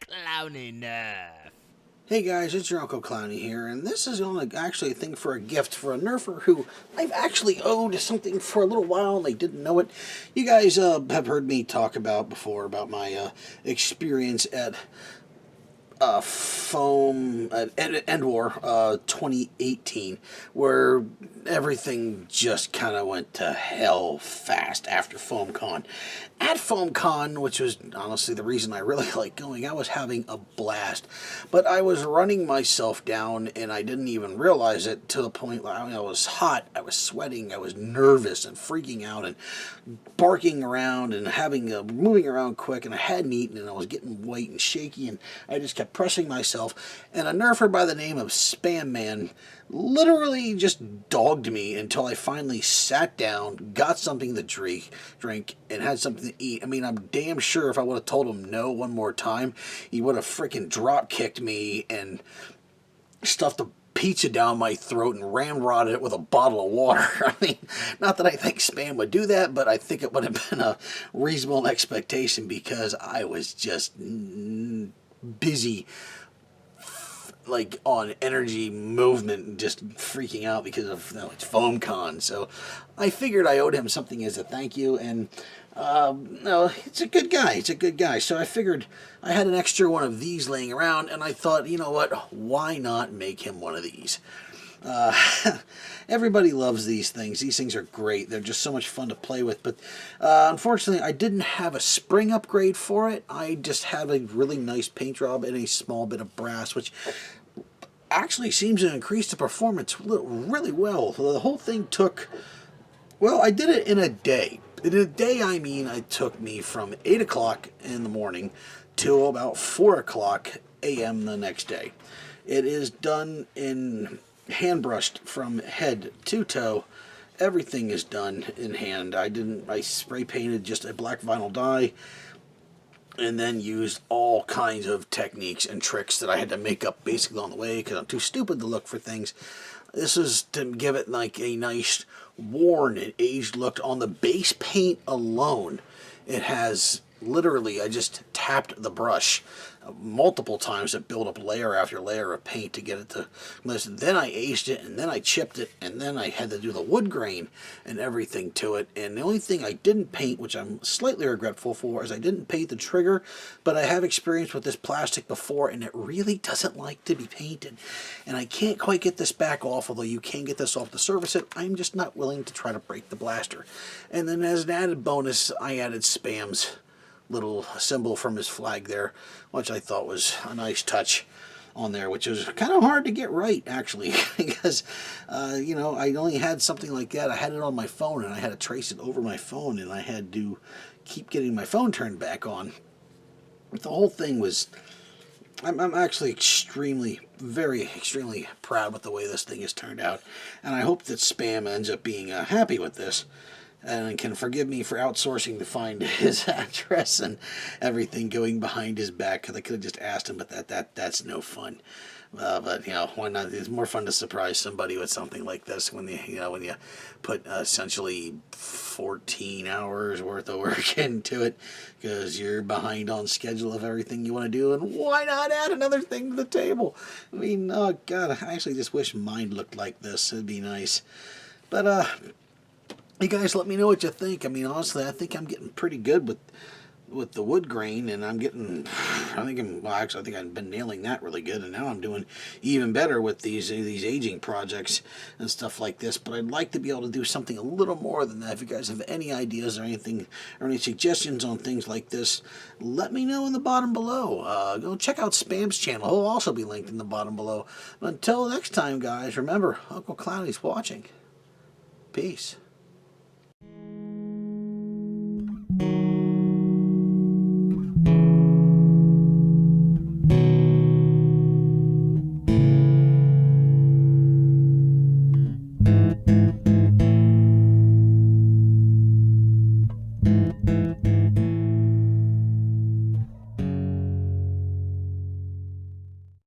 Clownie Nerf. Hey guys, it's your Uncle Clownie here, and this is actually a thing for a gift for a Nerfer who I've actually owed something for a little while and they didn't know it. You guys have heard me talk about before about my experience at Foam End War 2018, where everything just kind of went to hell fast after FoamCon. At FoamCon, which was honestly the reason I really like going, I was having a blast, but I was running myself down and I didn't even realize it to the point where I was hot, I was sweating, I was nervous and freaking out and barking around and moving around quick, and I hadn't eaten and I was getting white and shaky, and I just kept pressing myself, and a nerfer by the name of Spam Man literally just dogged me until I finally sat down, got something to drink, and had something to eat. I mean, I'm damn sure if I would have told him no one more time, he would have freaking drop kicked me and stuffed a pizza down my throat and ramrodded it with a bottle of water. I mean, not that I think Spam would do that, but I think it would have been a reasonable expectation because I was just busy, like on energy movement, just freaking out because of it's FoamCon. So I figured I owed him something as a thank you, and no, it's a good guy. It's a good guy. So I figured I had an extra one of these laying around, and I thought, you know what? Why not make him one of these? Everybody loves these things. These things are great. They're just so much fun to play with. But unfortunately, I didn't have a spring upgrade for it. I just had a really nice paint job and a small bit of brass, which actually seems to increase the performance really well. The whole thing took, well, I did it in a day. In a day, I mean, it took me from 8 o'clock in the morning till about 4 o'clock a.m. the next day. It is done in hand brushed from head to toe. Everything is done in hand. I spray painted just a black vinyl dye and then used all kinds of techniques and tricks that I had to make up basically on the way because I'm too stupid to look for things. This is to give it like a nice worn and aged look. On the base paint alone, it has literally, I just tapped the brush multiple times to build up layer after layer of paint to get it to listen. Then I aged it, and then I chipped it, and then I had to do the wood grain and everything to it. And the only thing I didn't paint, which I'm slightly regretful for, is I didn't paint the trigger, but I have experience with this plastic before, and it really doesn't like to be painted. And I can't quite get this back off, although you can get this off to service it. I'm just not willing to try to break the blaster. And then as an added bonus, I added Spam's little symbol from his flag there, which I thought was a nice touch on there, which was kind of hard to get right, actually, because, you know, I only had something like that. I had it on my phone, and I had to trace it over my phone, and I had to keep getting my phone turned back on. But the whole thing was, I'm actually extremely proud with the way this thing has turned out, and I hope that Spam ends up being happy with this and can forgive me for outsourcing to find his address and everything going behind his back, because I could have just asked him, but that's no fun. But you know, why not? It's more fun to surprise somebody with something like this when when you put essentially 14 hours worth of work into it because you're behind on schedule of everything you want to do, and why not add another thing to the table? I mean, oh god, I actually just wish mine looked like this. It'd be nice, but you guys let me know what you think. I mean, honestly, I think I'm getting pretty good with the wood grain, and I think I've been nailing that really good, and now I'm doing even better with these aging projects and stuff like this. But I'd like to be able to do something a little more than that. If you guys have any ideas or anything or any suggestions on things like this, let me know in the bottom below. Go check out Spam's channel. He'll also be linked in the bottom below. But until next time, guys, remember, Uncle Clownie's watching. Peace.